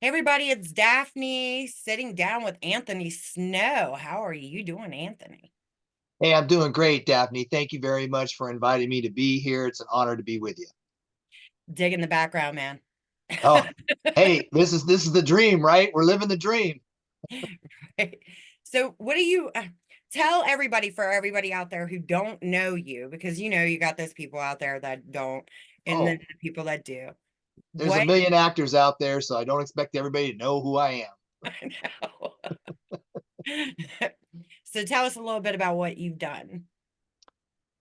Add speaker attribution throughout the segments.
Speaker 1: Hey everybody, it's Daphne sitting down with Anthony Snow. How are you doing, Anthony?
Speaker 2: Hey, I'm doing great, Daphne. Thank you very much for inviting me to be here. It's an honor to be with you.
Speaker 1: Dig in the background, man.
Speaker 2: Oh, hey, this is the dream, right? We're living the dream.
Speaker 1: Right. So, what do you tell everybody, for everybody out there who don't know you, because you got those people out there that don't, and then
Speaker 2: Oh,
Speaker 1: the people that do.
Speaker 2: there's a
Speaker 1: What
Speaker 2: million actors out there, so I don't expect everybody to know who I am.
Speaker 1: I know. So, tell us a little bit about what you've done.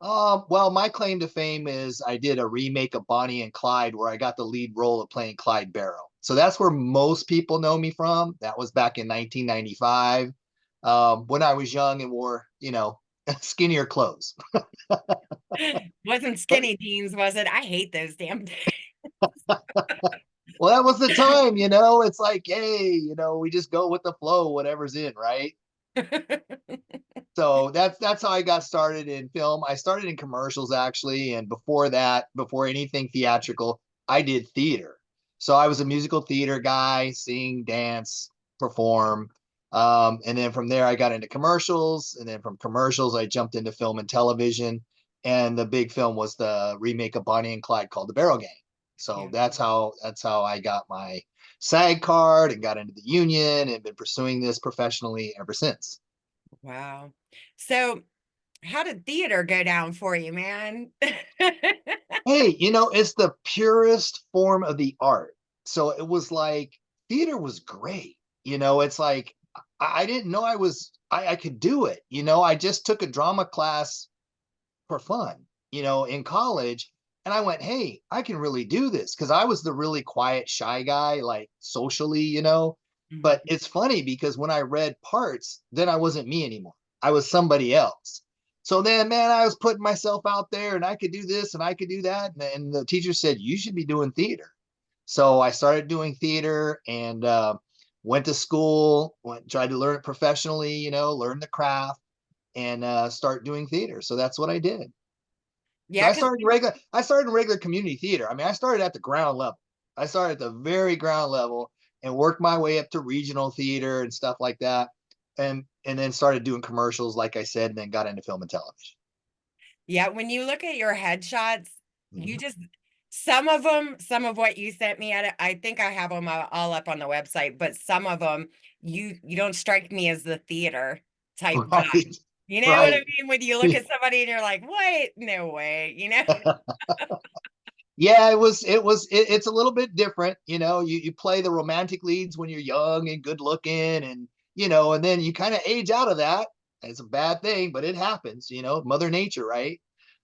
Speaker 2: Well, my claim to fame is I did a remake of Bonnie and Clyde where I got the lead role of playing Clyde Barrow. So that's where most people know me from. That was back in 1995, when I was young and wore, skinnier clothes.
Speaker 1: Wasn't
Speaker 2: But
Speaker 1: skinny jeans, was it? I hate those damn
Speaker 2: well, that was the time, It's like, hey, we just go with the flow, whatever's in, right?
Speaker 1: things.
Speaker 2: So that's how I got started in film. I started in commercials actually, and before that, before anything theatrical, I did theater. So I was a musical theater guy, sing, dance, perform. And then from there, I got into commercials, and then from commercials, I jumped into film and television. And the big film was the remake of Bonnie and Clyde called The Barrel Gang. So
Speaker 1: Yeah.
Speaker 2: that's how I got my SAG card and got into the union and been pursuing this professionally ever since.
Speaker 1: Wow. So, how did theater go down for you, man?
Speaker 2: Hey, it's the purest form of the art. So it was like theater was great. It's like I didn't know I could do it. I just took a drama class for fun, in college. And I went, hey, I can really do this because I was the really quiet, shy guy, like socially, But
Speaker 1: Mhm.
Speaker 2: it's funny because when I read parts, then I wasn't me anymore. I was somebody else. So then, man, I was putting myself out there and I could do this and I could do that. And the teacher said, you should be doing theater. So I started doing theater and went to school, tried to learn it professionally, learn the craft and start doing theater. So that's what I did. So
Speaker 1: Yeah, because
Speaker 2: I started in regular community theater. I mean, I started at the ground level. I started at the very ground level and worked my way up to regional theater and stuff like that. And then started doing commercials, like I said, and then got into film and television.
Speaker 1: yeah, when you look at your headshots, you
Speaker 2: Mhm.
Speaker 1: just some of them, some of what you sent me at it, I think I have them all up on the website, but some of them, you don't strike me as the theater type guy.
Speaker 2: Right.
Speaker 1: You know what I
Speaker 2: Right.
Speaker 1: mean? When you look at somebody and you're like, "What? No way," you know?
Speaker 2: Yeah, it's a little bit different. You play the romantic leads when you're young and good looking and and then you kind of age out of that. It's a bad thing, but it happens, Mother Nature, right?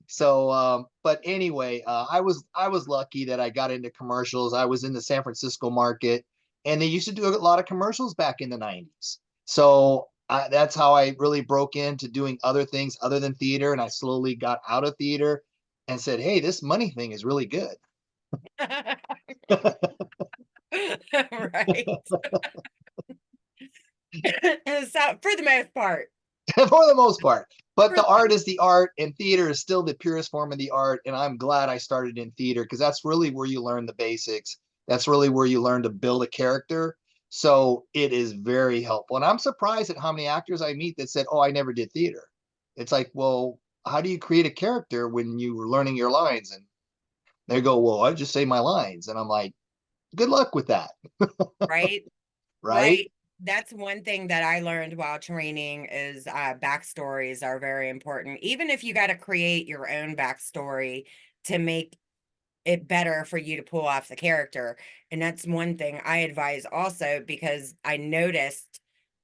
Speaker 2: So but anyway, I was lucky that I got into commercials. I was in the San Francisco market and they used to do a lot of commercials back in the 90s. So that's how I really broke into doing other things other than theater, and I slowly got out of theater and said, hey, this money thing is really good.
Speaker 1: Right. So, for the most part.
Speaker 2: For the most part. But the art is the art, and theater is still the purest form of the art. And I'm glad I started in theater because that's really where you learn the basics. That's really where you learn to build a character. So it is very helpful. And I'm surprised at how many actors I meet that said, oh, I never did theater. It's like, well, how do you create a character when you were learning your lines? And they go, well, I just say my lines. And I'm like, good luck with that.
Speaker 1: Right?
Speaker 2: Right.
Speaker 1: Right. That's one thing that I learned while training is backstories are very important. Even if you got to create your own backstory to make it better for you to pull off the character. And that's one thing I advise also because I noticed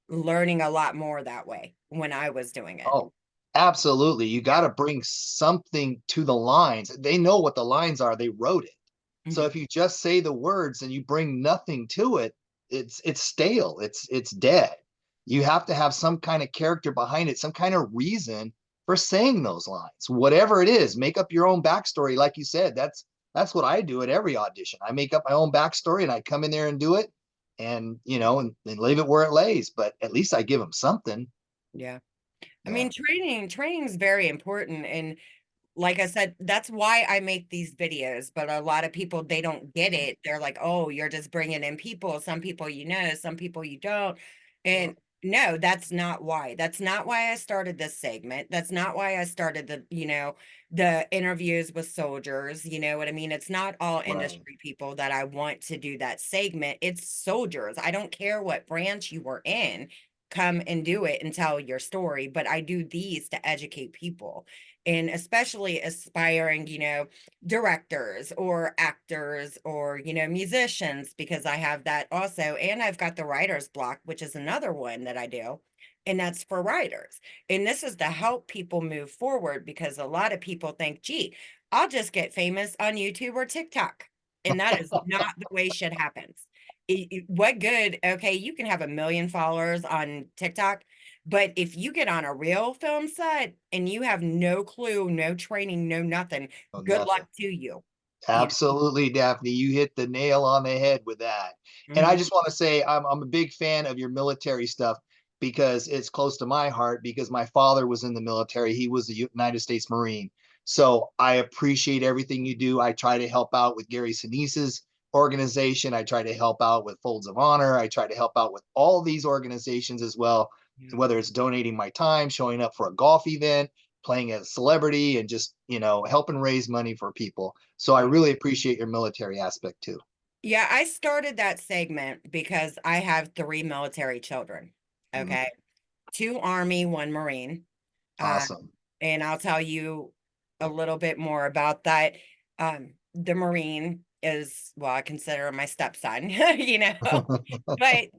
Speaker 1: learning a lot more that way when I was doing it.
Speaker 2: Oh, absolutely. You got to bring something to the lines. They know what the lines are. They wrote it. So
Speaker 1: Mhm.
Speaker 2: if you just say the words and you bring nothing to it, it's stale. It's dead. You have to have some kind of character behind it, some kind of reason for saying those lines. Whatever it is, make up your own backstory. Like you said, that's what I do at every audition. I make up my own backstory and I come in there and do it and and leave it where it lays. But at least I give them something.
Speaker 1: Yeah. I
Speaker 2: Yeah.
Speaker 1: mean, training is very important. And like I said, that's why I make these videos. But a lot of people, they don't get it. They're like, oh, you're just bringing in people. Some people you know, some people you don't. And no, that's not why. That's not why I started this segment. That's not why I started the interviews with soldiers. You know what I mean? It's not all
Speaker 2: Right.
Speaker 1: industry people that I want to do that segment. It's soldiers. I don't care what branch you were in. Come and do it and tell your story. But I do these to educate people, and especially aspiring, directors or actors or, musicians, because I have that also. And I've got the writer's block, which is another one that I do. And that's for writers. And this is to help people move forward, because a lot of people think, gee, I'll just get famous on YouTube or TikTok. And that is not the way shit happens. What good? Okay, you can have 1 million followers on TikTok, but if you get on a real film set and you have no clue, no training, no nothing,
Speaker 2: Oh,
Speaker 1: good luck
Speaker 2: nothing.
Speaker 1: to you. You
Speaker 2: Absolutely, Daphne. You hit the nail on the head with that.
Speaker 1: know?
Speaker 2: And I just want to say I'm a big fan of your military stuff because it's close to my heart because my father was in the military. He was a United States Marine. So I appreciate everything you do. I try to help out with Gary Sinise's organization. I try to help out with Folds of Honor. I try to help out with all these organizations as well,
Speaker 1: Yeah.
Speaker 2: whether it's donating my time, showing up for a golf event, playing as a celebrity, and just, helping raise money for people. So I
Speaker 1: Yeah.
Speaker 2: really appreciate your military aspect too.
Speaker 1: Yeah, I started that segment because I have 3 military children.
Speaker 2: Mhm.
Speaker 1: Okay. 2 Army, 1 Marine. Uh,
Speaker 2: Awesome.
Speaker 1: and I'll tell you a little bit more about that. The Marine is, well, I consider him my stepson, but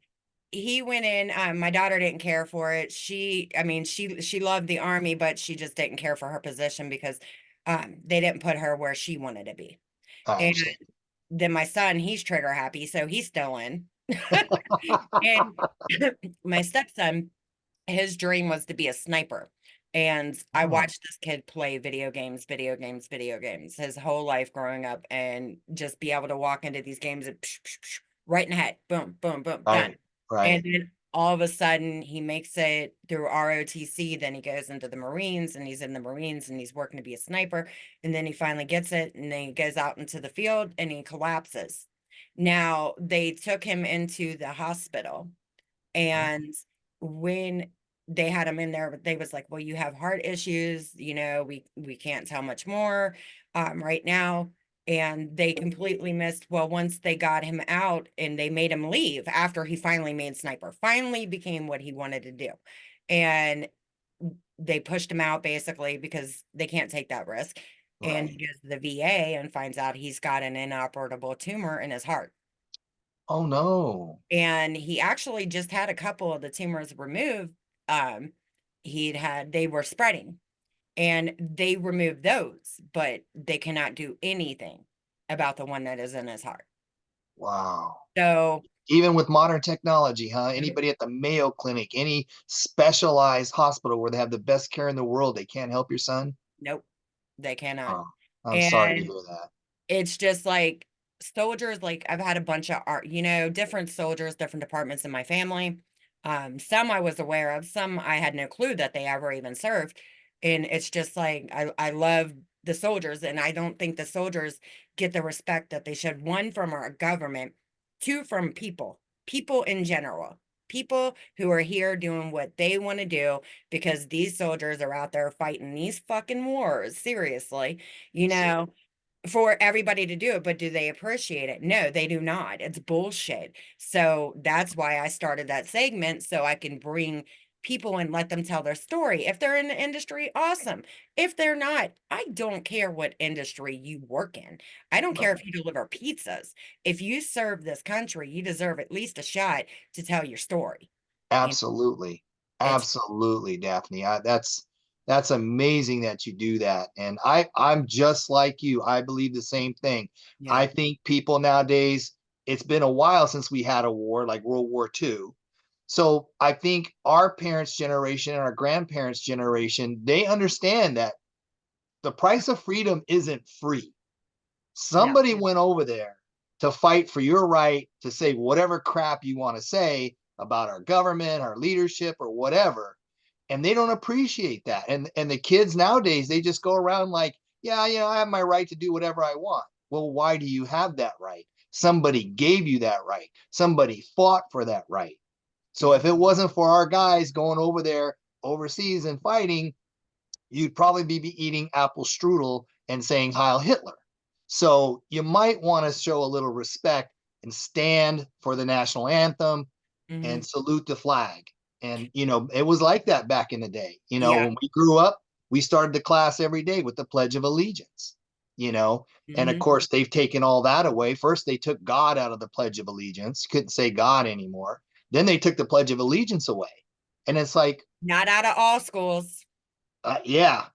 Speaker 1: he went in. My daughter didn't care for it. She loved the Army, but she just didn't care for her position because they didn't put her where she wanted to be.
Speaker 2: I
Speaker 1: And
Speaker 2: understand.
Speaker 1: then my son, he's trigger happy, so he's still in. And my stepson, his dream was to be a sniper. And I
Speaker 2: Oh,
Speaker 1: watched this kid play video games, video games, video games his whole life growing up, and just be able to walk into these games and right in the head, boom, boom, boom, done.
Speaker 2: right,
Speaker 1: And
Speaker 2: right,
Speaker 1: then all of a sudden he makes it through ROTC, then he goes into the Marines, and he's in the Marines and he's working to be a sniper. And then he finally gets it, and then he goes out into the field and he collapses. Now they took him into the hospital, and when they had him in there, they was like, well, you have heart issues, we can't tell much more right now. And they completely missed, well, once they got him out and they made him leave after he finally made sniper, finally became what he wanted to do. And they pushed him out basically because they can't take that risk. And he
Speaker 2: right.
Speaker 1: goes to the VA and finds out he's got an inoperable tumor in his heart.
Speaker 2: Oh no.
Speaker 1: And he actually just had a couple of the tumors removed. Um, they were spreading, and they removed those, but they cannot do anything about the one that is in his heart.
Speaker 2: Wow.
Speaker 1: So,
Speaker 2: Even with modern technology, huh? Anybody at the Mayo Clinic, any specialized hospital where they have the best care in the world, they can't help your son?
Speaker 1: nope, they cannot.
Speaker 2: Oh, I'm sorry to
Speaker 1: And
Speaker 2: hear that.
Speaker 1: it's just like soldiers, like I've had a bunch of art, different soldiers, different departments in my family. Some I was aware of, some I had no clue that they ever even served. And it's just like I love the soldiers, and I don't think the soldiers get the respect that they should. One, from our government, two, from people in general. People who are here doing what they want to do, because these soldiers are out there fighting these fucking wars, seriously, you
Speaker 2: See,
Speaker 1: know, for everybody to do it. But do they appreciate it? No, they do not. It's bullshit. So that's why I started that segment, so I can bring people and let them tell their story. If they're in the industry, awesome. If they're not, I don't care what industry you work in. I don't care if
Speaker 2: right.
Speaker 1: you deliver pizzas. If you serve this country, you deserve at least a shot to tell your story. You know,
Speaker 2: Absolutely.
Speaker 1: it's
Speaker 2: Absolutely, Daphne. That's amazing that you do that. And I'm just like you. I believe the same thing.
Speaker 1: yeah,
Speaker 2: I think people nowadays, it's been a while since we had a war like World War II. So I think our parents' generation and our grandparents' generation, they understand that the price of freedom isn't free.
Speaker 1: no,
Speaker 2: Somebody went over there to fight for your right to say whatever crap you want to say about our government, our leadership, or whatever. And they don't appreciate that. And the kids nowadays, they just go around like Yeah, I have my right to do whatever I want. Well, why do you have that right? Somebody gave you that right. Somebody fought for that right. So if it
Speaker 1: Mhm.
Speaker 2: wasn't for our guys going over there overseas and fighting, you'd probably be eating apple strudel and saying Heil Hitler. So you might want to show a little respect and stand for the national anthem and
Speaker 1: Mhm.
Speaker 2: salute the flag. And, it was like that back in the day.
Speaker 1: Yeah.
Speaker 2: When we grew up, we started the class every day with the Pledge of Allegiance, you know, and of
Speaker 1: Mhm.
Speaker 2: course, they've taken all that away. First, they took God out of the Pledge of Allegiance, couldn't say God anymore. Then they took the Pledge of Allegiance away. And it's like,
Speaker 1: Not out of all schools.
Speaker 2: yeah,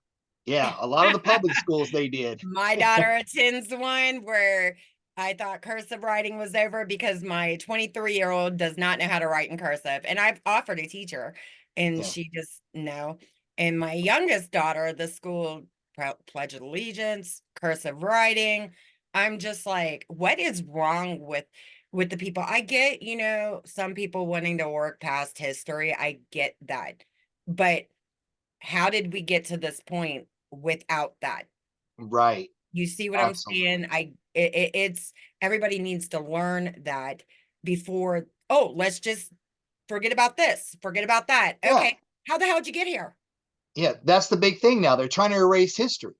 Speaker 2: yeah, a lot of the public schools they did.
Speaker 1: My daughter attends one where I thought cursive writing was over because my 23-year-old does not know how to write in cursive. And I've offered to teach her, and
Speaker 2: Yeah,
Speaker 1: she just no. And my youngest daughter, the school Pledge of Allegiance, cursive writing. I'm just like, what is wrong with the people? I get, some people wanting to work past history. I get that. But how did we get to this point without that?
Speaker 2: right.
Speaker 1: You see what I'm saying?
Speaker 2: Absolutely.
Speaker 1: It's everybody needs to learn that before, oh, let's just forget about this, forget about that.
Speaker 2: Yeah.
Speaker 1: Okay, how the hell did you get here?
Speaker 2: Yeah. That's the big thing now. They're trying to erase history.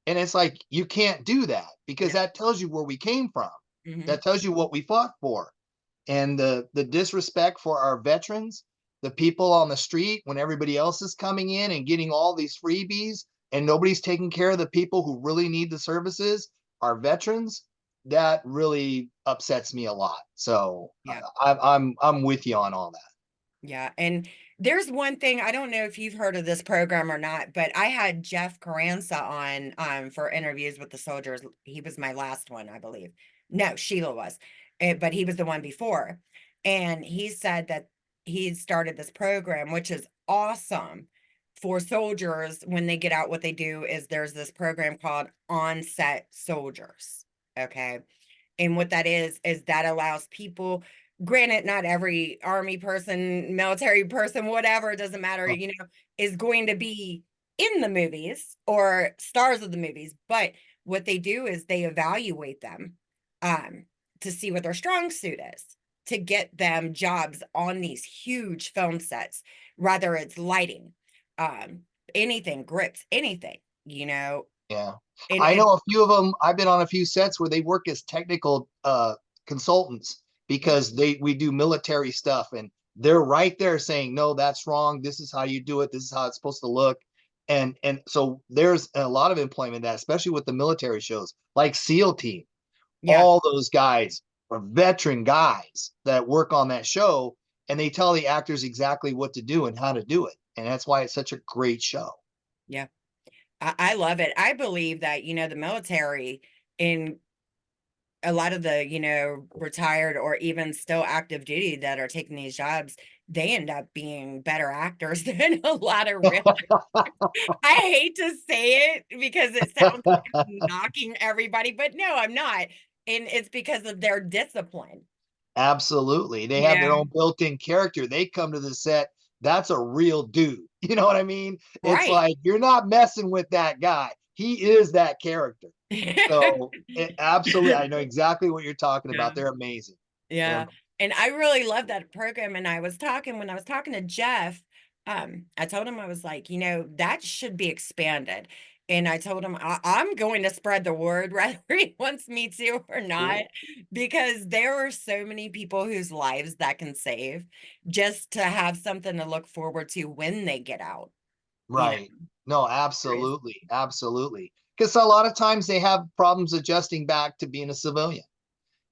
Speaker 2: And it's like, you can't do that because
Speaker 1: No.
Speaker 2: that tells you where we came from.
Speaker 1: Hmm.
Speaker 2: That tells you what we fought for. And the disrespect for our veterans, the people on the street when everybody else is coming in and getting all these freebies and nobody's taking care of the people who really need the services, our veterans, that really upsets me a lot. So
Speaker 1: Yeah.
Speaker 2: I'm with you on all that.
Speaker 1: Yeah, and there's one thing, I don't know if you've heard of this program or not, but I had Jeff Carranza on for interviews with the soldiers. He was my last one, I believe. No, Sheila was. But he was the one before. And he said that he started this program, which is awesome for soldiers when they get out. What they do is there's this program called Onset Soldiers. Okay. And what that is that allows people, granted, not every army person, military person, whatever, it doesn't matter, is going to be in the movies or stars of the movies. But what they do is they evaluate them um, to see what their strong suit is, to get them jobs on these huge film sets, whether it's lighting, um, anything, grips, anything,
Speaker 2: Yeah.
Speaker 1: and
Speaker 2: I know a few of them. I've been on a few sets where they work as technical consultants
Speaker 1: yeah,
Speaker 2: because we do military stuff and they're right there saying, no, that's wrong. This is how you do it. This is how it's supposed to look. And so there's a lot of employment that, especially with the military shows like SEAL Team,
Speaker 1: yeah,
Speaker 2: all those guys are veteran guys that work on that show and they tell the actors exactly what to do and how to do it. And that's why it's such a great show.
Speaker 1: yeah. I love it. I believe that, the military in a lot of the, retired or even still active duty that are taking these jobs, they end up being better actors than a lot of real. I hate to say it because it sounds like I'm knocking everybody, but no, I'm not. And it's because of their discipline,
Speaker 2: Absolutely. They
Speaker 1: you
Speaker 2: have their
Speaker 1: know?
Speaker 2: own built-in character. They come to the set, that's a real dude. You know what I mean? It's
Speaker 1: Right.
Speaker 2: like you're not messing with that guy. He is that character. So absolutely, I know exactly what you're talking
Speaker 1: Yeah.
Speaker 2: about. They're amazing. They're
Speaker 1: Yeah, and I really love that program, and when I was talking to Jeff, I told him, I was like, "That should be expanded." And I told him, I'm going to spread the word whether he wants me to or not,
Speaker 2: cool.
Speaker 1: because there are so many people whose lives that can save just to have something to look forward to when they get out, you know?
Speaker 2: Right. No,
Speaker 1: Serious.
Speaker 2: absolutely. Absolutely. Because a lot of times they have problems adjusting back to being a civilian.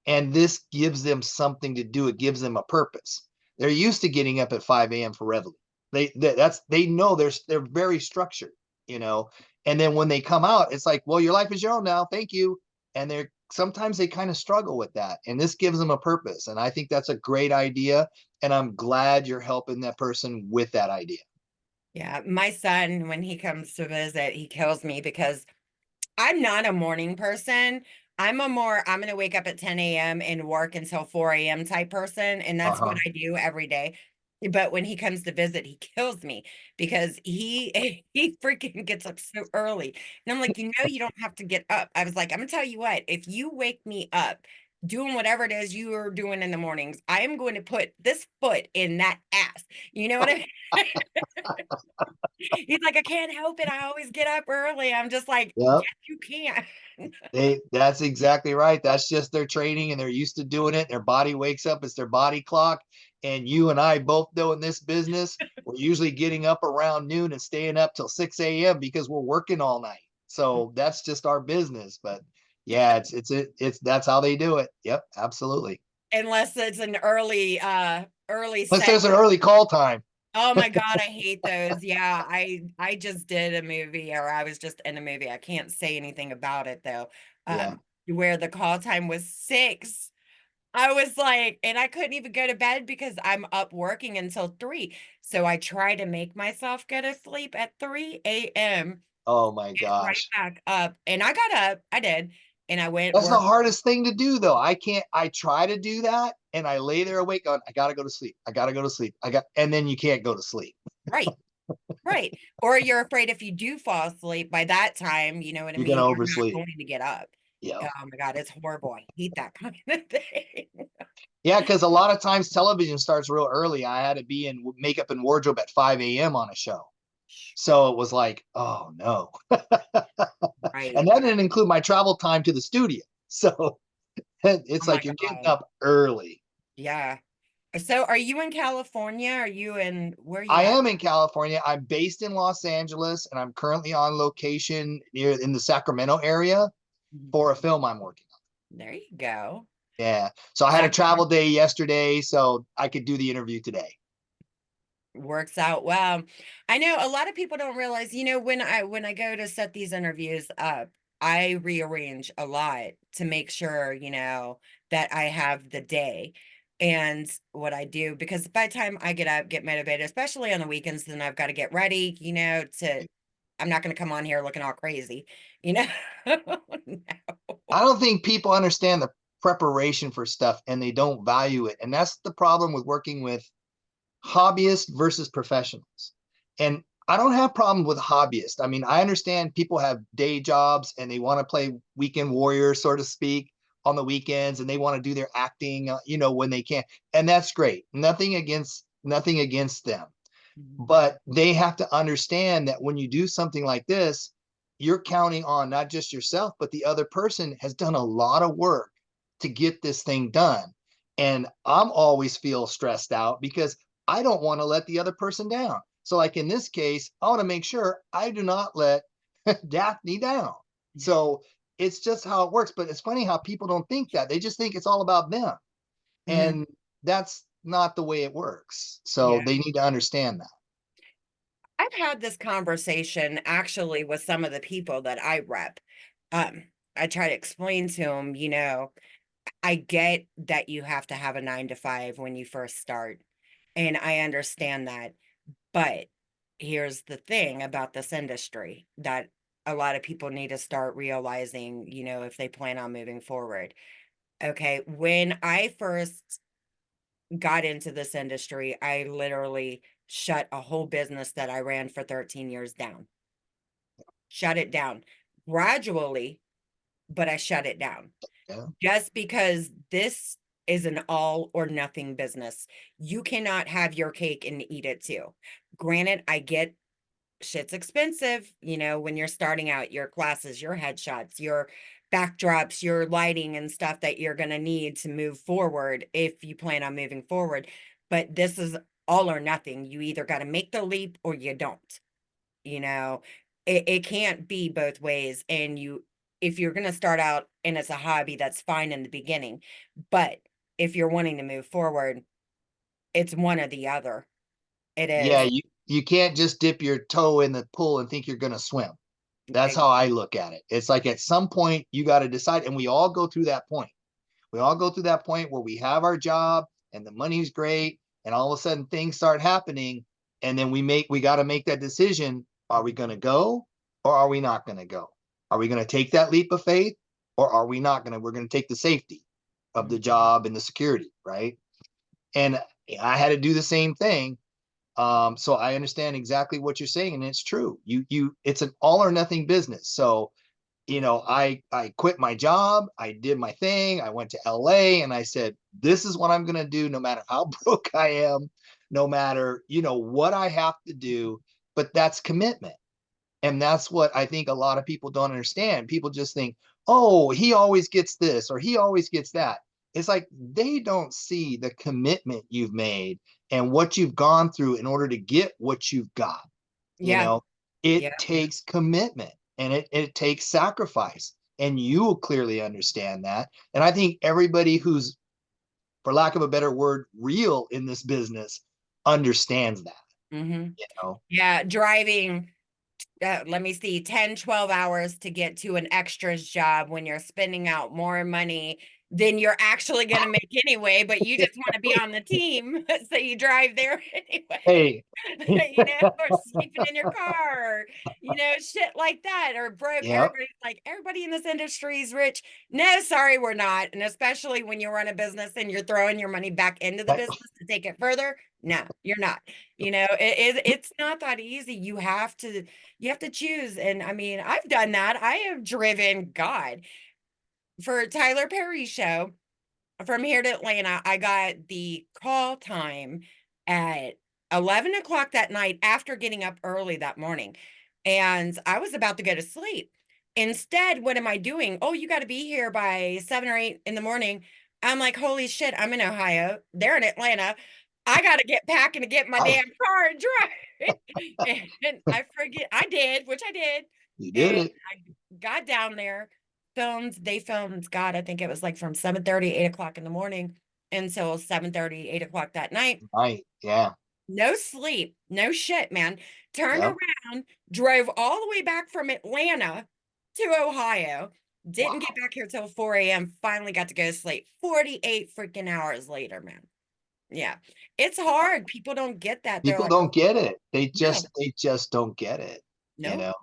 Speaker 2: And this gives them something to do. It gives them a purpose. They're used to getting up at 5 a.m. for reveille. They know they're very structured, you know. And then when they come out, it's like, well, your life is your own now. Thank you. And they're sometimes they kind of struggle with that. And this gives them a purpose. And I think that's a great idea. And I'm glad you're helping that person with that idea.
Speaker 1: Yeah, my son, when he comes to visit, he kills me because I'm not a morning person. I'm gonna wake up at 10 a.m. and work until 4 a.m. type person, and that's what
Speaker 2: Uh-huh.
Speaker 1: I do every day. But when he comes to visit, he kills me because he he freaking gets up so early. And I'm like, you know, you don't have to get up. I was like, I'm gonna tell you what, if you wake me up doing whatever it is you are doing in the mornings, I am going to put this foot in that ass. You know what I mean? He's like, I can't help it. I always get up early. I'm just like,
Speaker 2: Yep.
Speaker 1: yes, you can.
Speaker 2: That's exactly right. That's just their training and they're used to doing it. Their body wakes up, it's their body clock. And you and I both know in this business, we're usually getting up around noon and staying up till 6 a.m. because we're working all night. So that's just our business. But yeah, it's that's how they do it. Yep, absolutely.
Speaker 1: Unless it's an early
Speaker 2: Unless
Speaker 1: set.
Speaker 2: there's an early call time.
Speaker 1: Oh my God, I hate those. Yeah, I just did a movie, or I was just in a movie. I can't say anything about it though.
Speaker 2: Yeah.
Speaker 1: Where the call time was 6. I was like, and I couldn't even go to bed because I'm up working until 3. So I try to make myself go to sleep at 3 a.m.
Speaker 2: Oh my
Speaker 1: Get right
Speaker 2: gosh.
Speaker 1: back up. And I got up, I did, and I went
Speaker 2: That's the
Speaker 1: work.
Speaker 2: hardest thing to do though. I can't, I try to do that and I lay there awake on, I gotta go to sleep. I gotta go to sleep. And then you can't go to sleep.
Speaker 1: Right, right. Or you're afraid if you do fall asleep by that time, you know what I
Speaker 2: You're gonna
Speaker 1: mean? You're not
Speaker 2: oversleep.
Speaker 1: going to get up.
Speaker 2: Yeah.
Speaker 1: Oh my God, it's horrible. I hate that kind of thing.
Speaker 2: Yeah, because a lot of times television starts real early. I had to be in makeup and wardrobe at 5 a.m. on a show. So it was like, oh no. And
Speaker 1: Right.
Speaker 2: that didn't include my travel time to the studio. So it's
Speaker 1: Oh my
Speaker 2: like you're getting
Speaker 1: God.
Speaker 2: up early.
Speaker 1: Yeah. So are you in California? Are you in where are you
Speaker 2: I
Speaker 1: at?
Speaker 2: am in California. I'm based in Los Angeles and I'm currently on location near in the Sacramento area
Speaker 1: Mhm.
Speaker 2: for a film I'm working on.
Speaker 1: There you go.
Speaker 2: Yeah. So I had a
Speaker 1: That
Speaker 2: travel day yesterday, so I could do the interview today.
Speaker 1: works out well. I know a lot of people don't realize, you know, when I go to set these interviews up, I rearrange a lot to make sure, you know, that I have the day and what I do because by the time I get up, get motivated, especially on the weekends, then I've got to get ready, you know, to I'm not going to come on here looking all crazy, you know.
Speaker 2: I don't think people understand the preparation for stuff and they don't value it. And that's the problem with working with hobbyists versus professionals. And I don't have problem with hobbyists. I mean, I understand people have day jobs and they want to play weekend warrior, so to speak, on the weekends, and they want to do their acting, when they can, and that's great. Nothing against them,
Speaker 1: Mhm.
Speaker 2: but they have to understand that when you do something like this, you're counting on not just yourself, but the other person has done a lot of work to get this thing done. And I'm always feel stressed out because I don't want to let the other person down. So, like in this case, I want to make sure I do not let Daphne down. So it's just how it works. But it's funny how people don't think that. They just think it's all about them.
Speaker 1: Mhm.
Speaker 2: And that's not the way it works.
Speaker 1: Yeah.
Speaker 2: So they need to understand that.
Speaker 1: I've had this conversation actually with some of the people that I rep. Um, I try to explain to them, you know, I get that you have to have a 9 to 5 when you first start, and I understand that. But here's the thing about this industry that a lot of people need to start realizing, you know, if they plan on moving forward. Okay, when I first got into this industry, I literally shut a whole business that I ran for 13 years down. Shut it down gradually, but I shut it down
Speaker 2: Yeah.
Speaker 1: just because this is an all or nothing business. You cannot have your cake and eat it too. Granted, I get shit's expensive, you know, when you're starting out, your classes, your headshots, your backdrops, your lighting and stuff that you're going to need to move forward if you plan on moving forward. But this is all or nothing. You either got to make the leap or you don't. You know, it can't be both ways. And if you're going to start out and it's a hobby, that's fine in the beginning. But if you're wanting to move forward, it's one or the other. It
Speaker 2: Yeah,
Speaker 1: is.
Speaker 2: you can't just dip your toe in the pool and think you're going to swim. That's
Speaker 1: Ex-
Speaker 2: how I look at it. It's like at some point you got to decide, and we all go through that point. We all go through that point where we have our job and the money's great, and all of a sudden things start happening, and then we got to make that decision. Are we going to go or are we not going to go? Are we going to take that leap of faith or are we not going to? We're going to take the safety of the job and the security, right? And I had to do the same thing. So I understand exactly what you're saying, and it's true. It's an all or nothing business. So, I quit my job, I did my thing, I went to LA, and I said, this is what I'm gonna do, no matter how broke I am, no matter, what I have to do, but that's commitment. And that's what I think a lot of people don't understand. People just think, oh, he always gets this or he always gets that. It's like they don't see the commitment you've made and what you've gone through in order to get what you've got. You
Speaker 1: Yeah.
Speaker 2: know, it
Speaker 1: Yeah.
Speaker 2: takes commitment and it takes sacrifice. And you will clearly understand that. And I think everybody who's, for lack of a better word, real in this business understands that,
Speaker 1: Hmm.
Speaker 2: you know.
Speaker 1: Yeah. Driving, let me see, 10, 12 hours to get to an extras job when you're spending out more money than you're actually going to make anyway, but you just want to be on the team. So you drive there anyway.
Speaker 2: Hey,
Speaker 1: Or sleeping in your car, shit like that. Or broke.
Speaker 2: yep.
Speaker 1: Everybody in this industry is rich. No, sorry, we're not. And especially when you run a business and you're throwing your money back into the business to take it further. No, you're not. It's not that easy. You have to choose. And I mean, I've done that. I have driven, God, for Tyler Perry's show from here to Atlanta. I got the call time at 11 o'clock that night after getting up early that morning. And I was about to go to sleep. Instead, what am I doing? Oh, you got to be here by 7 or 8 in the morning. I'm like, holy shit, I'm in Ohio. They're in Atlanta. I got to get packing to get my
Speaker 2: I,
Speaker 1: damn car and drive. And I forget, I did, which I did.
Speaker 2: you did
Speaker 1: And
Speaker 2: it.
Speaker 1: I got down there, they filmed, God, I think it was like from 7:30, 8 o'clock in the morning until 7:30, 8 o'clock that night.
Speaker 2: Right. Yeah.
Speaker 1: No sleep, no shit, man. Turned
Speaker 2: Yep.
Speaker 1: around, drove all the way back from Atlanta to Ohio. Didn't get
Speaker 2: Wow.
Speaker 1: back here till 4 a.m. Finally got to go to sleep. 48 freaking hours later, man. Yeah. It's hard. People don't get that. They're
Speaker 2: People
Speaker 1: like,
Speaker 2: don't
Speaker 1: oh,
Speaker 2: get it. They
Speaker 1: no,
Speaker 2: just they just don't get it. You
Speaker 1: no.
Speaker 2: know,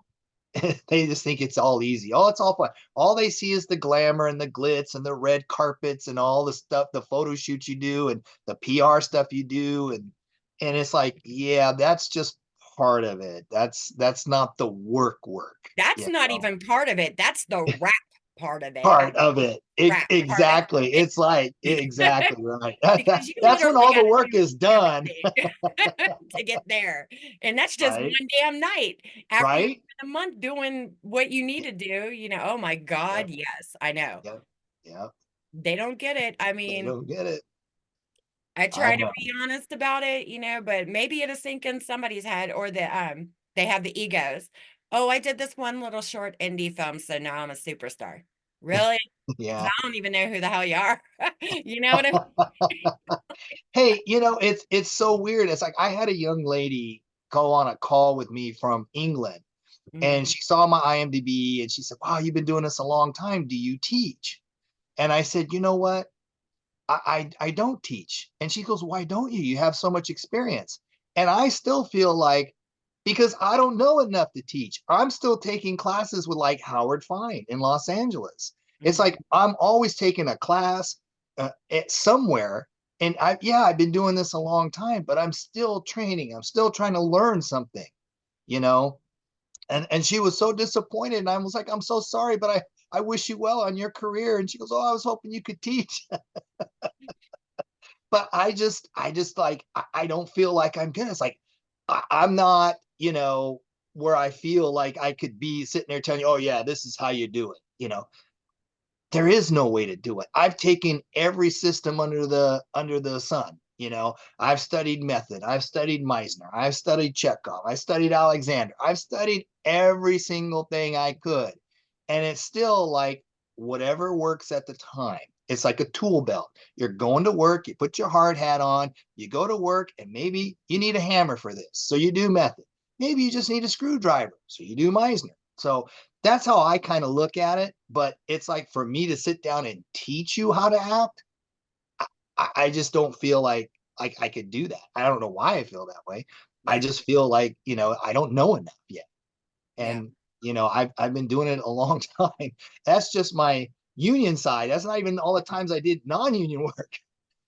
Speaker 2: they just think it's all easy. Oh, it's all fun. All they see is the glamour and the glitz and the red carpets and all the stuff, the photo shoots you do and the PR stuff you do, and it's like, yeah, that's just part of it. That's not the work.
Speaker 1: That's
Speaker 2: You
Speaker 1: not
Speaker 2: know,
Speaker 1: even part of it. That's the rap part of it.
Speaker 2: part of it.
Speaker 1: Rap part of
Speaker 2: Exactly.
Speaker 1: it.
Speaker 2: It's like exactly right.
Speaker 1: Because you
Speaker 2: That's when
Speaker 1: literally
Speaker 2: all
Speaker 1: got
Speaker 2: the
Speaker 1: to
Speaker 2: work
Speaker 1: do
Speaker 2: is done,
Speaker 1: everything to get there. And that's just
Speaker 2: right?
Speaker 1: one damn night. After you
Speaker 2: Right?
Speaker 1: spend a month doing what you need to do, oh my God,
Speaker 2: Yep.
Speaker 1: yes, I know.
Speaker 2: Yep. Yep.
Speaker 1: They don't get it. I
Speaker 2: They
Speaker 1: mean,
Speaker 2: don't get it.
Speaker 1: I
Speaker 2: I
Speaker 1: try to
Speaker 2: know.
Speaker 1: be honest about it, but maybe it'll sink in somebody's head or they have the egos. Oh, I did this one little short indie film, so now I'm a superstar. Really? Because
Speaker 2: Yeah.
Speaker 1: I don't even know who the hell you are. You know what I
Speaker 2: Hey, it's so weird. It's like I had a young lady go on a call with me from England,
Speaker 1: mean?
Speaker 2: and she saw my IMDb and she said, "Wow, you've been doing this a long time. Do you teach?" And I said, "You know what? I don't teach." And she goes, "Why don't you? You have so much experience." And I still feel like, because I don't know enough to teach. I'm still taking classes with like Howard Fine in Los Angeles. It's
Speaker 1: Mhm.
Speaker 2: like I'm always taking a class at somewhere. And I've been doing this a long time, but I'm still training. I'm still trying to learn something, you know. And she was so disappointed, and I was like, "I'm so sorry, but I wish you well on your career." And she goes, "Oh, I was hoping you could teach." But I just like I don't feel like I'm good. It's like I'm not, where I feel like I could be sitting there telling you, oh yeah, this is how you do it. There is no way to do it. I've taken every system under the sun. I've studied method, I've studied Meisner, I've studied Chekhov, I studied Alexander, I've studied every single thing I could. And it's still like whatever works at the time. It's like a tool belt. You're going to work, you put your hard hat on, you go to work, and maybe you need a hammer for this. So you do method. Maybe you just need a screwdriver. So you do Meisner. So that's how I kind of look at it. But it's like for me to sit down and teach you how to act, I just don't feel like I could do that. I don't know why I feel that way. I
Speaker 1: Yeah.
Speaker 2: just feel like, I don't know enough yet.
Speaker 1: Yeah.
Speaker 2: And I've been doing it a long time. That's just my union side. That's not even all the times I did non-union work.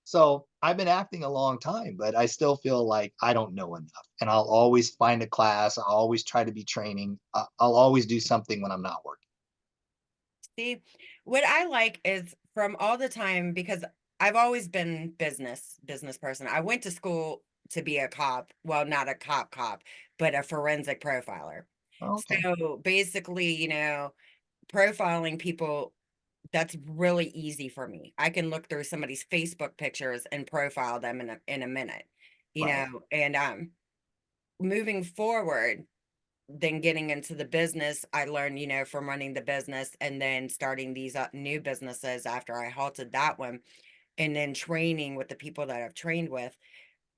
Speaker 2: So I've been acting a long time, but I still feel like I don't know enough. And I'll always find a class. I'll always try to be training. I'll always do something when I'm not working.
Speaker 1: See, what I like is from all the time because I've always been business person. I went to school to be a cop. Well, not a cop, but a forensic profiler.
Speaker 2: Okay.
Speaker 1: So basically, profiling people, that's really easy for me. I can look through somebody's Facebook pictures and profile them in a minute,
Speaker 2: Right.
Speaker 1: and moving forward, then getting into the business, I learned, from running the business and then starting these new businesses after I halted that one, and then training with the people that I've trained with.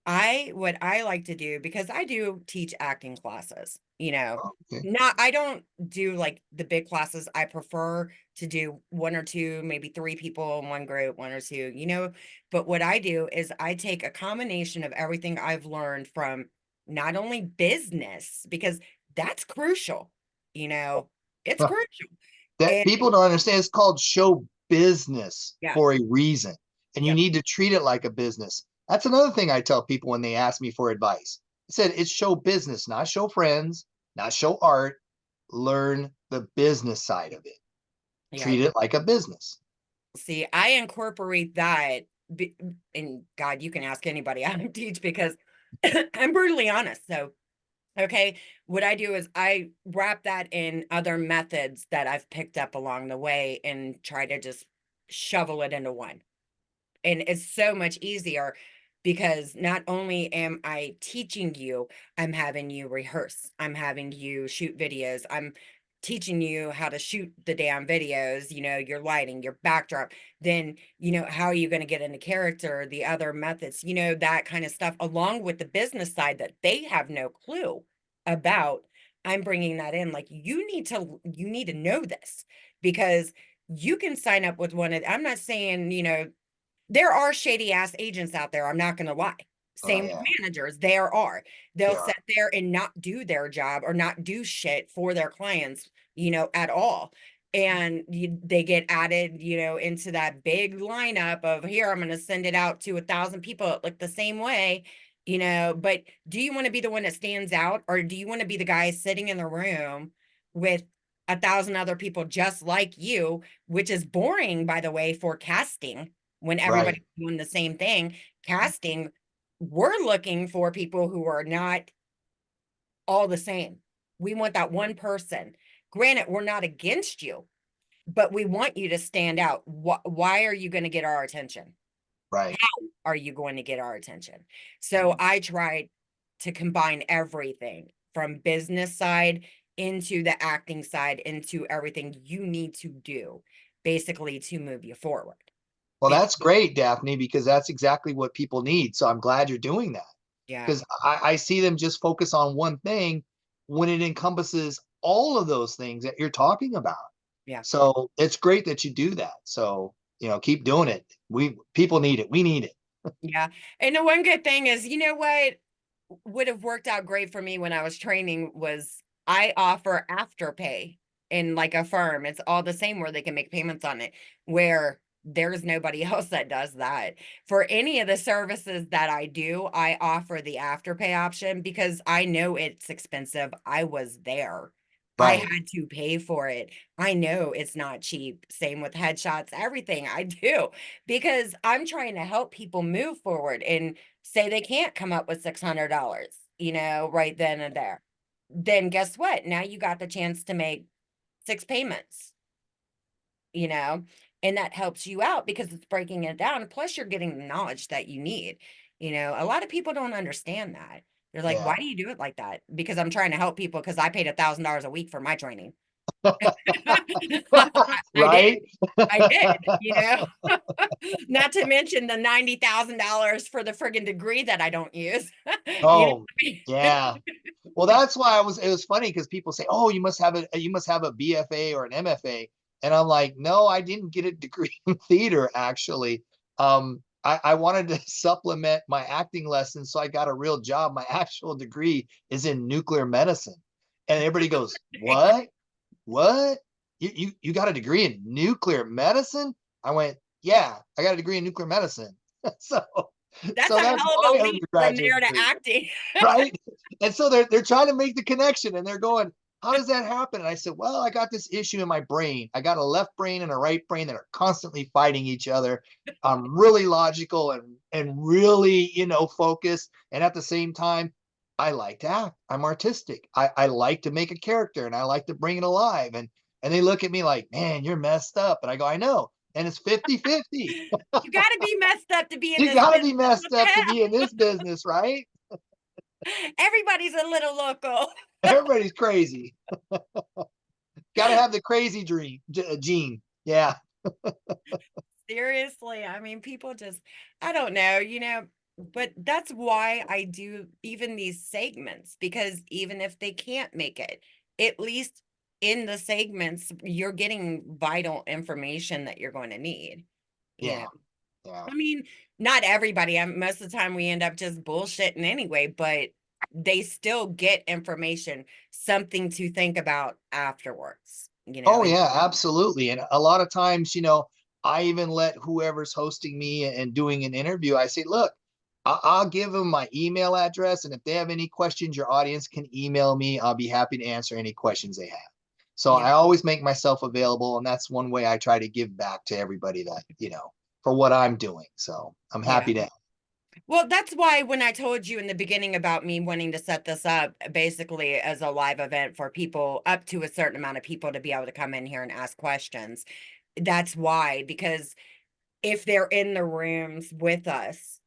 Speaker 1: What I like to do, because I do teach acting classes,
Speaker 2: Okay.
Speaker 1: not, I don't do like the big classes. I prefer to do one or two, maybe three people in one group, one or two, but what I do is I take a combination of everything I've learned from not only business, because that's crucial, you know, it's crucial.
Speaker 2: That
Speaker 1: And
Speaker 2: people don't understand. It's called show business
Speaker 1: yeah,
Speaker 2: for a reason, and you
Speaker 1: yeah,
Speaker 2: need to treat it like a business. That's another thing I tell people when they ask me for advice. I said it's show business, not show friends, not show art. Learn the business side of it.
Speaker 1: yeah.
Speaker 2: Treat it like a business.
Speaker 1: See, I incorporate that, and God, you can ask anybody I teach because I'm brutally honest. So, okay, what I do is I wrap that in other methods that I've picked up along the way and try to just shovel it into one. And it's so much easier because not only am I teaching you, I'm having you rehearse. I'm having you shoot videos. I'm teaching you how to shoot the damn videos, your lighting, your backdrop. Then, how are you going to get into character, the other methods, that kind of stuff, along with the business side that they have no clue about. I'm bringing that in. Like, you need to know this because you can sign up with one of, I'm not saying, there are shady ass agents out there. I'm not going to lie.
Speaker 2: Oh
Speaker 1: Same with
Speaker 2: yeah,
Speaker 1: managers. There are. They'll
Speaker 2: there are.
Speaker 1: sit there and not do their job or not do shit for their clients, at all. And they get added, into that big lineup of here, I'm going to send it out to 1,000 people that look the same way, But do you want to be the one that stands out, or do you want to be the guy sitting in the room with 1,000 other people just like you, which is boring, by the way, for casting when
Speaker 2: Right,
Speaker 1: everybody's doing the same thing. Casting, we're looking for people who are not all the same. We want that one person. Granted, we're not against you, but we want you to stand out. Why are you going to get our attention?
Speaker 2: right.
Speaker 1: How are you going to get our attention? So I tried to combine everything from business side into the acting side into everything you need to do basically to move you forward.
Speaker 2: Well,
Speaker 1: Be-
Speaker 2: that's great, Daphne, because that's exactly what people need. So I'm glad you're doing that
Speaker 1: yeah,
Speaker 2: because I see them just focus on one thing when it encompasses all of those things that you're talking about.
Speaker 1: yeah.
Speaker 2: So it's great that you do that. So, keep doing it. People need it. We need it.
Speaker 1: Yeah. And the one good thing is, what would have worked out great for me when I was training was I offer afterpay in like a firm. It's all the same where they can make payments on it, where there's nobody else that does that. For any of the services that I do, I offer the afterpay option because I know it's expensive. I was there. I
Speaker 2: Right.
Speaker 1: had to pay for it. I know it's not cheap. Same with headshots, everything I do, because I'm trying to help people move forward and say they can't come up with $600, right then and there. Then guess what? Now you got the chance to make six payments, you know, and that helps you out because it's breaking it down. Plus, you're getting the knowledge that you need. A lot of people don't understand that. They're like,
Speaker 2: Yeah.
Speaker 1: why do you do it like that? Because I'm trying to help people because I paid $1,000 a week for my training. I did.
Speaker 2: Right.
Speaker 1: I did, Not to mention the $90,000 for the friggin' degree that I don't use. You know
Speaker 2: Oh,
Speaker 1: what I mean?
Speaker 2: yeah. Well, that's why it was funny because people say, "Oh, you must have a BFA or an MFA." And I'm like, "No, I didn't get a degree in theater actually. I wanted to supplement my acting lessons, so I got a real job. My actual degree is in nuclear medicine." And everybody goes, "What? What? You got a degree in nuclear medicine?" I went, "Yeah, I got a degree in nuclear medicine." So,
Speaker 1: That's
Speaker 2: so
Speaker 1: a
Speaker 2: that's
Speaker 1: hell of a
Speaker 2: my
Speaker 1: leap from
Speaker 2: undergraduate
Speaker 1: there to
Speaker 2: degree,
Speaker 1: acting.
Speaker 2: right? And so they're trying to make the connection, and they're going, "How does that happen?" And I said, "Well, I got this issue in my brain. I got a left brain and a right brain that are constantly fighting each other. I'm really logical and really, focused, and at the same time, I like to act. I'm artistic. I like to make a character, and I like to bring it alive." And they look at me like, "Man, you're messed up." And I go, "I know." And it's 50-50.
Speaker 1: You got to be messed up to be in
Speaker 2: You
Speaker 1: this
Speaker 2: got to be
Speaker 1: business.
Speaker 2: messed
Speaker 1: What the
Speaker 2: up to be in
Speaker 1: hell?
Speaker 2: this business, right?
Speaker 1: Everybody's a little local.
Speaker 2: Everybody's crazy. Got to have the crazy gene. Yeah.
Speaker 1: Seriously, I mean, people just, I don't know, but that's why I do even these segments, because even if they can't make it, at least in the segments, you're getting vital information that you're going to need, you know.
Speaker 2: Yeah. Yeah.
Speaker 1: I mean, not everybody. Most of the time we end up just bullshitting anyway, but they still get information, something to think about afterwards,
Speaker 2: Oh
Speaker 1: and
Speaker 2: yeah, absolutely. And a lot of times, I even let whoever's hosting me and doing an interview, I say, look, I'll give them my email address. And if they have any questions, your audience can email me. I'll be happy to answer any questions they have. So
Speaker 1: yeah,
Speaker 2: I always make myself available. And that's one way I try to give back to everybody that, for what I'm doing. So I'm
Speaker 1: yeah.
Speaker 2: happy to.
Speaker 1: Well, that's why when I told you in the beginning about me wanting to set this up basically as a live event for people, up to a certain amount of people, to be able to come in here and ask questions. That's why, because if they're in the rooms with us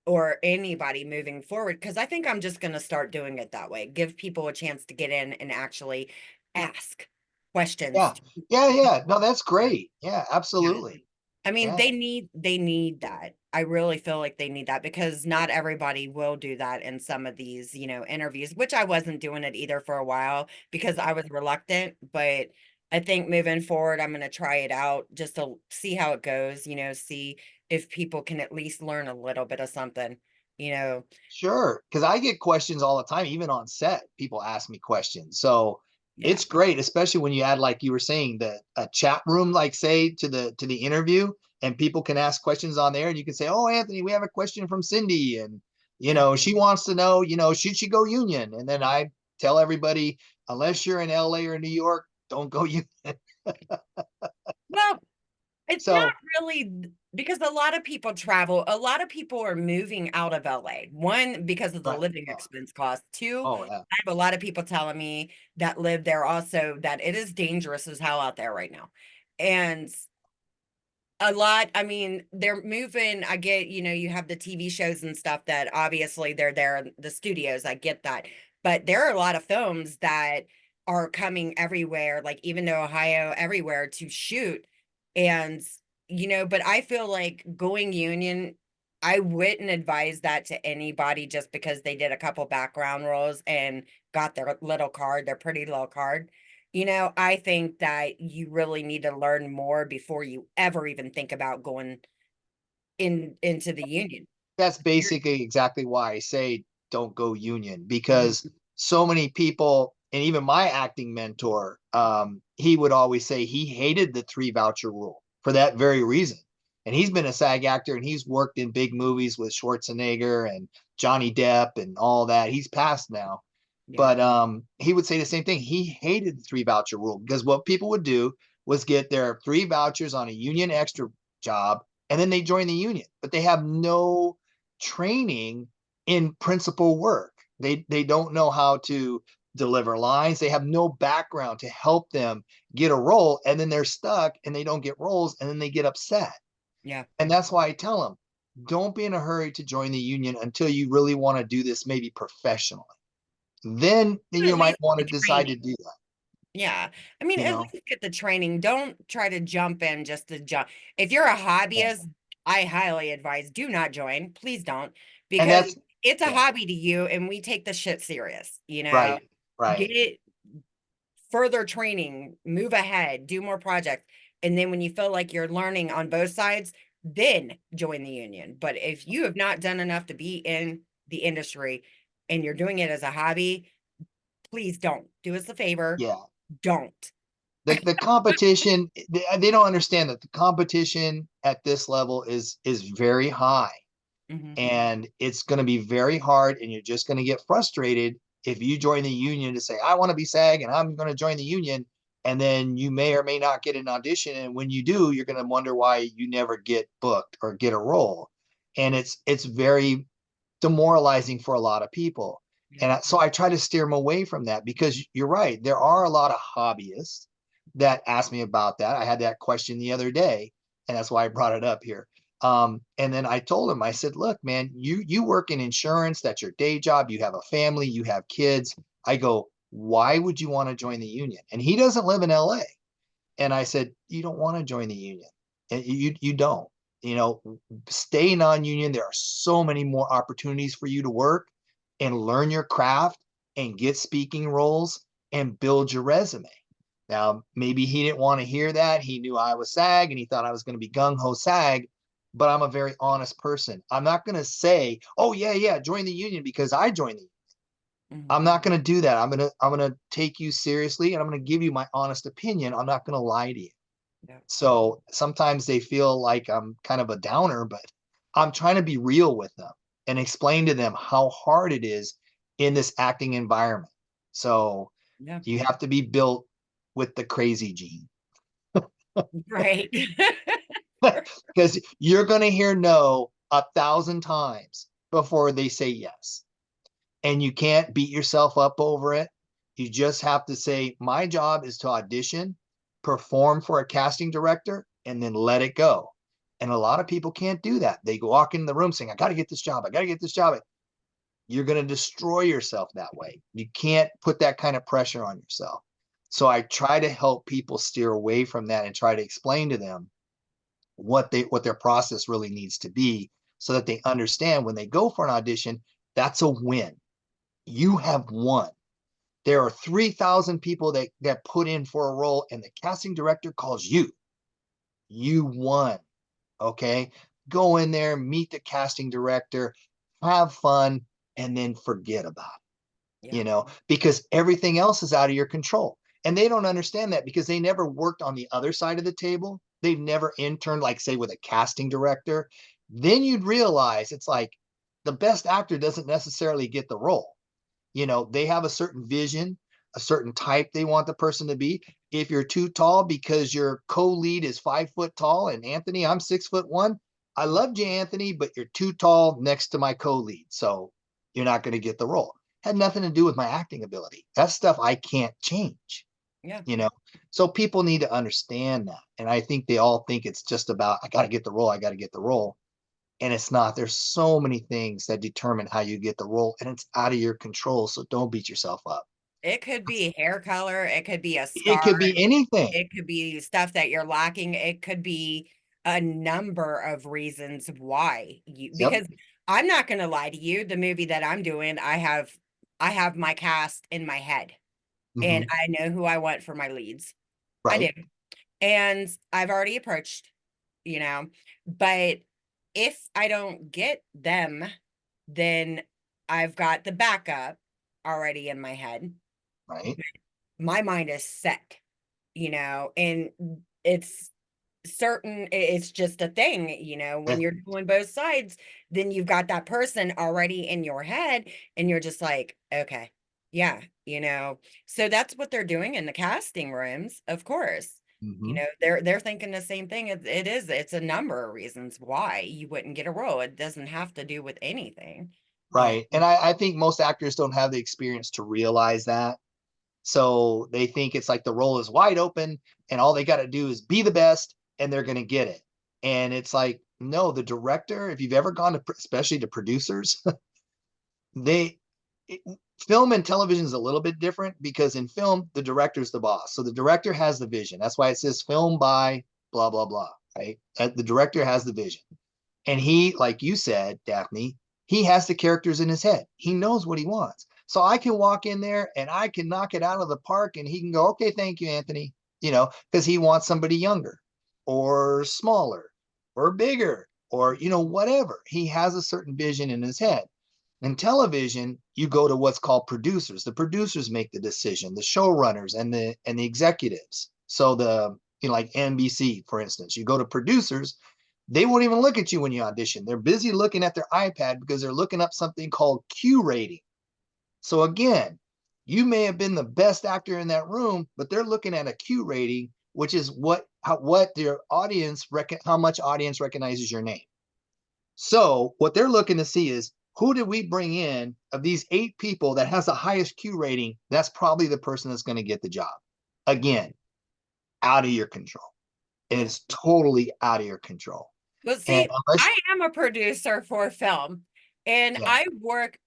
Speaker 1: or anybody moving forward, because I think I'm just going to start doing it that way, give people a chance to get in and actually ask questions.
Speaker 2: Yeah. Yeah. Yeah. No, that's great. Yeah,
Speaker 1: Yeah.
Speaker 2: absolutely.
Speaker 1: I mean,
Speaker 2: Yeah.
Speaker 1: they need that. I really feel like they need that, because not everybody will do that in some of these, interviews, which I wasn't doing it either for a while because I was reluctant, but I think moving forward, I'm going to try it out just to see how it goes, see if people can at least learn a little bit of something, you know.
Speaker 2: Sure, because I get questions all the time, even on set. People ask me questions, so
Speaker 1: Yeah.
Speaker 2: it's great, especially when you add, like you were saying, the a chat room, like say to the interview, and people can ask questions on there, and you can say, "Oh, Anthony, we have a question from Cindy, and
Speaker 1: Yeah.
Speaker 2: she wants to know, should she go union?" And then I tell everybody, unless you're in LA or New York, don't go union.
Speaker 1: Well, it's not
Speaker 2: So
Speaker 1: really because a lot of people travel. A lot of people are moving out of LA. One, because of the
Speaker 2: right,
Speaker 1: living
Speaker 2: yeah.
Speaker 1: expense cost. Two,
Speaker 2: Oh yeah,
Speaker 1: I have a lot of people telling me that live there also that it is dangerous as hell out there right now. And a lot, I mean, they're moving. I get, you have the TV shows and stuff that obviously they're there in the studios. I get that. But there are a lot of films that are coming everywhere, like even to Ohio, everywhere to shoot. And, but I feel like going union, I wouldn't advise that to anybody just because they did a couple background roles and got their little card, their pretty little card. I think that you really need to learn more before you ever even think about going into the union.
Speaker 2: that's
Speaker 1: You're-
Speaker 2: basically exactly why I say don't go union, because
Speaker 1: Mhm.
Speaker 2: so many people, and even my acting mentor, he would always say he hated the 3 voucher rule for that very reason. And he's been a SAG actor, and he's worked in big movies with Schwarzenegger and Johnny Depp and all that. He's passed now.
Speaker 1: Yeah.
Speaker 2: But he would say the same thing. He hated the 3 voucher rule, because what people would do was get their 3 vouchers on a union extra job, and then they join the union, but they have no training in principal work. They don't know how to deliver lines. They have no background to help them get a role, and then they're stuck and they don't get roles, and then they get upset.
Speaker 1: Yeah.
Speaker 2: And that's why I tell them, don't be in a hurry to join the union until you really want to do this, maybe professionally. Then
Speaker 1: At
Speaker 2: you might
Speaker 1: least
Speaker 2: want to
Speaker 1: the
Speaker 2: decide to
Speaker 1: training.
Speaker 2: do that,
Speaker 1: Yeah. I mean,
Speaker 2: you
Speaker 1: at
Speaker 2: know?
Speaker 1: least get the training. Don't try to jump in just to jump. If you're a
Speaker 2: Yeah.
Speaker 1: hobbyist, I highly advise do not join. Please don't,
Speaker 2: And
Speaker 1: because
Speaker 2: that's,
Speaker 1: it's a
Speaker 2: yeah,
Speaker 1: hobby to you and we take the shit serious,
Speaker 2: right, right.
Speaker 1: Get further training, move ahead, do more projects. And then when you feel like you're learning on both sides, then join the union. But if you have not done enough to be in the industry and you're doing it as a hobby, please don't. Do us a favor.
Speaker 2: Yeah.
Speaker 1: Don't.
Speaker 2: The competition, they don't understand that the competition at this level is very high.
Speaker 1: Hmm.
Speaker 2: And it's going to be very hard, and you're just going to get frustrated if you join the union to say, I want to be SAG and I'm going to join the union. And then you may or may not get an audition. And when you do, you're going to wonder why you never get booked or get a role. And it's very demoralizing for a lot of people.
Speaker 1: Yeah.
Speaker 2: And so I try to steer them away from that, because you're right. There are a lot of hobbyists that ask me about that. I had that question the other day, and that's why I brought it up here. And then I told him, I said, look, man, you work in insurance. That's your day job. You have a family, you have kids. I go, why would you want to join the union? And he doesn't live in LA. And I said, you don't want to join the union. And you don't. You know, stay non-union. There are so many more opportunities for you to work and learn your craft and get speaking roles and build your resume. Now, maybe he didn't want to hear that. He knew I was SAG and he thought I was going to be gung-ho SAG, but I'm a very honest person. I'm not going to say, oh, yeah, yeah, join the union because I joined the. I'm
Speaker 1: Hmm.
Speaker 2: not going to do that. I'm going to take you seriously, and I'm going to give you my honest opinion. I'm not going to lie to you.
Speaker 1: Yeah.
Speaker 2: So sometimes they feel like I'm kind of a downer, but I'm trying to be real with them and explain to them how hard it is in this acting environment. So
Speaker 1: Yeah.
Speaker 2: you have to be built with the crazy gene,
Speaker 1: Right.
Speaker 2: because you're going to hear no 1,000 times before they say yes. And you can't beat yourself up over it. You just have to say, my job is to audition, perform for a casting director, and then let it go. And a lot of people can't do that. They walk in the room saying, I got to get this job. I got to get this job. You're going to destroy yourself that way. You can't put that kind of pressure on yourself. So I try to help people steer away from that and try to explain to them what their process really needs to be, so that they understand when they go for an audition, that's a win. You have won. There are 3,000 people that put in for a role, and the casting director calls you. You won. Okay. Go in there, meet the casting director, have fun, and then forget about it,
Speaker 1: Yeah.
Speaker 2: because everything else is out of your control. And they don't understand that because they never worked on the other side of the table. They've never interned, like, say, with a casting director. Then you'd realize it's like the best actor doesn't necessarily get the role. They have a certain vision, a certain type they want the person to be. If you're too tall because your co-lead is 5 foot tall, and Anthony, I'm 6'1", I love you, Anthony, but you're too tall next to my co-lead, so you're not going to get the role. Had nothing to do with my acting ability. That's stuff I can't change,
Speaker 1: Yeah.
Speaker 2: you know. So people need to understand that. And I think they all think it's just about, I got to get the role, I got to get the role. And it's not. There's so many things that determine how you get the role, and it's out of your control. So don't beat yourself up.
Speaker 1: It could be hair color, it could be a
Speaker 2: It
Speaker 1: scar,
Speaker 2: could be anything.
Speaker 1: it could be stuff that you're lacking, it could be a number of reasons why
Speaker 2: Yep.
Speaker 1: because I'm not going to lie to you, the movie that I'm doing, I have my cast in my head and
Speaker 2: Hmm.
Speaker 1: I know who I want for my leads. I do.
Speaker 2: Right.
Speaker 1: And I've already approached, you know, but if I don't get them, then I've got the backup already in my head.
Speaker 2: Right.
Speaker 1: My mind is set, and it's it's just a thing, when
Speaker 2: Eh,
Speaker 1: you're doing both sides, then you've got that person already in your head and you're just like, okay, yeah, so that's what they're doing in the casting rooms, of course.
Speaker 2: hmm
Speaker 1: They're thinking the same thing. It's a number of reasons why you wouldn't get a role. It doesn't have to do with anything. Yeah.
Speaker 2: Right. And I think most actors don't have the experience to realize that. So they think it's like the role is wide open and all they got to do is be the best and they're going to get it. And it's like, no, the director, if you've ever gone to, especially to producers, they it, film and television is a little bit different, because in film the director's the boss, so the director has the vision. That's why it says film by blah blah blah, right? The director has the vision, and he, like you said, Daphne, he has the characters in his head. He knows what he wants. So I can walk in there and I can knock it out of the park, and he can go, okay, thank you, Anthony, because he wants somebody younger or smaller or bigger, or whatever. He has a certain vision in his head. In television, you go to what's called producers. The producers make the decision, the showrunners and the executives. So like NBC, for instance, you go to producers, They won't even look at you when you audition. They're busy looking at their iPad because they're looking up something called Q rating. So again, you may have been the best actor in that room, but they're looking at a Q rating, which is what their audience how much audience recognizes your name. So what they're looking to see is, who did we bring in of these 8 people that has the highest Q rating? That's probably the person that's going to get the job. Again, out of your control.
Speaker 1: Yeah.
Speaker 2: It's totally out of your control.
Speaker 1: Well,
Speaker 2: And
Speaker 1: see,
Speaker 2: unless,
Speaker 1: I am a producer for film, and
Speaker 2: yeah,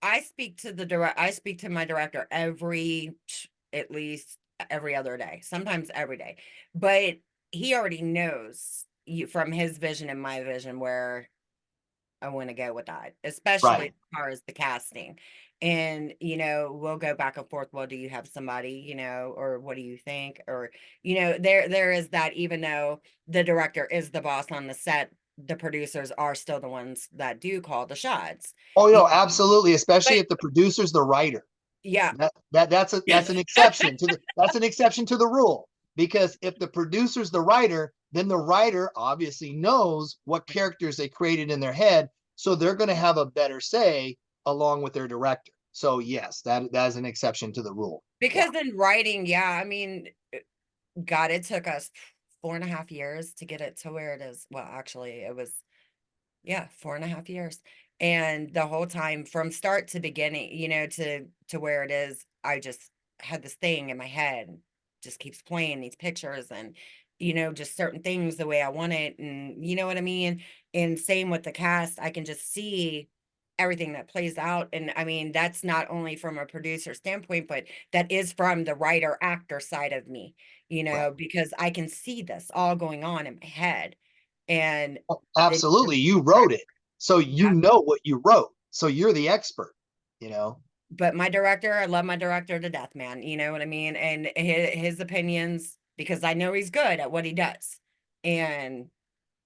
Speaker 1: I speak to my director at least every other day, sometimes every day. But he already knows from his vision and my vision where I want to go with that, especially
Speaker 2: right.
Speaker 1: as far as the casting. And, we'll go back and forth. Well, do you have somebody, or what do you think? Or, there is that, even though the director is the boss on the set, the producers are still the ones that do call the shots.
Speaker 2: Oh,
Speaker 1: You
Speaker 2: no,
Speaker 1: know,
Speaker 2: absolutely. Especially
Speaker 1: but
Speaker 2: if the producer's the writer.
Speaker 1: yeah.
Speaker 2: That's an exception to the rule, because if the producer's the writer, then the writer obviously knows what characters they created in their head, so they're going to have a better say along with their director. So yes, that is an exception to the rule. Yeah.
Speaker 1: Because in writing, yeah, I mean, God, it took us 4.5 years to get it to where it is. Well, actually, it was, yeah, 4.5 years. And the whole time from start to beginning, to where it is, I just had this thing in my head, just keeps playing these pictures and, just certain things the way I want it. And you know what I mean? And same with the cast, I can just see everything that plays out. And I mean, that's not only from a producer standpoint, but that is from the writer actor side of me,
Speaker 2: Right.
Speaker 1: because I can see this all going on in my head. And the
Speaker 2: Absolutely. You wrote it. So you
Speaker 1: yeah,
Speaker 2: know what you wrote. So you're the expert, you know.
Speaker 1: but my director, I love my director to death, man. You know what I mean? And his opinions, because I know he's good at what he does. And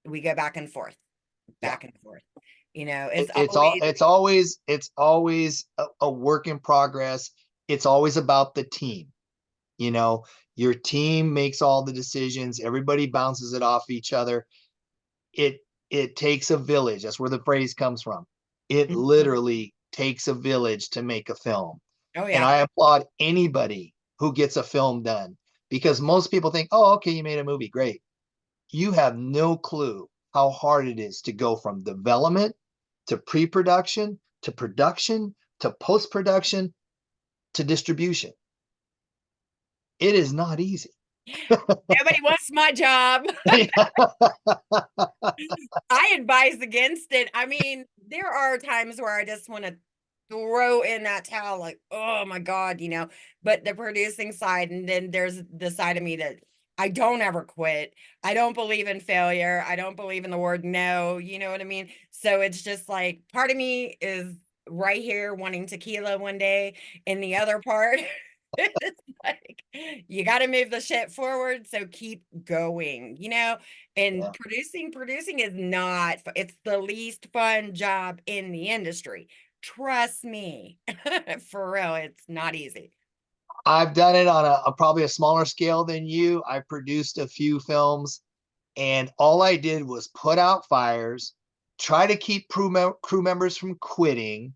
Speaker 1: we go back and forth,
Speaker 2: Yeah.
Speaker 1: back and forth. It's always,
Speaker 2: It's always a work in progress. It's always about the team. You know, your team makes all the decisions. Everybody bounces it off each other. It takes a village. That's where the phrase comes from. It
Speaker 1: Mhm.
Speaker 2: literally takes a village to make a film.
Speaker 1: Oh
Speaker 2: And
Speaker 1: yeah.
Speaker 2: I applaud anybody who gets a film done, because most people think, oh, okay, you made a movie, great. You have no clue how hard it is to go from development to pre-production to production to post-production to distribution. It is not easy.
Speaker 1: Nobody wants my job. I advise against it. I mean, there are times where I just want to throw in that towel, like, oh my God, but the producing side, and then there's the side of me that I don't ever quit. I don't believe in failure. I don't believe in the word no. You know what I mean? So it's just like part of me is right here wanting tequila one day, and the other part it's like you got to move the shit forward, so keep going, and
Speaker 2: Yeah.
Speaker 1: producing is not it's the least fun job in the industry, trust me. For real, it's not easy.
Speaker 2: I've done it on a probably a smaller scale than you. I produced a few films, and all I did was put out fires, try to keep crew members from quitting,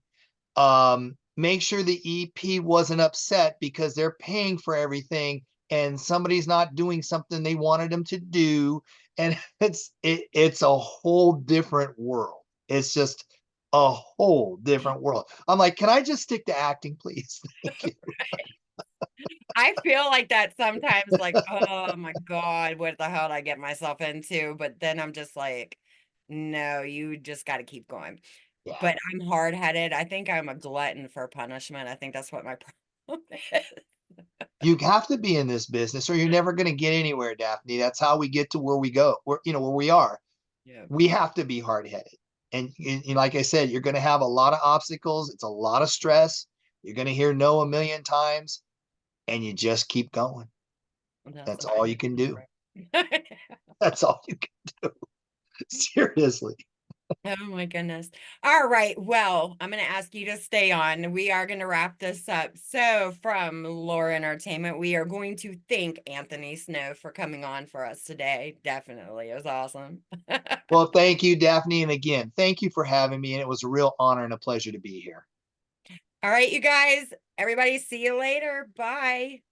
Speaker 2: make sure the EP wasn't upset because they're paying for everything and somebody's not doing something they wanted them to do. And it's a whole different world. It's just a whole different world. I'm like, can I just stick to acting, please? Thank you.
Speaker 1: I feel like that sometimes, like, oh my God, what the hell did I get myself into? But then I'm just like, no, you just got to keep going.
Speaker 2: Yeah.
Speaker 1: But I'm hard headed. I think I'm a glutton for punishment. I think that's what my problem is.
Speaker 2: You have to be in this business or you're never going to get anywhere, Daphne. That's how we get to where we go, where we are.
Speaker 1: Yeah.
Speaker 2: We have to be hard headed. And like I said, you're going to have a lot of obstacles. It's a lot of stress. You're going to hear no a million times, and you just keep going.
Speaker 1: That's
Speaker 2: That's
Speaker 1: what I
Speaker 2: all you
Speaker 1: need
Speaker 2: can
Speaker 1: to
Speaker 2: do.
Speaker 1: do.
Speaker 2: That's all you can do. Seriously.
Speaker 1: Oh my goodness. All right. Well, I'm going to ask you to stay on. We are going to wrap this up. So, from Lore Entertainment, we are going to thank Anthony Snow for coming on for us today. Definitely. It was awesome.
Speaker 2: Well, thank you, Daphne. And again, thank you for having me. And it was a real honor and a pleasure to be here.
Speaker 1: All right, you guys. Everybody, see you later. Bye.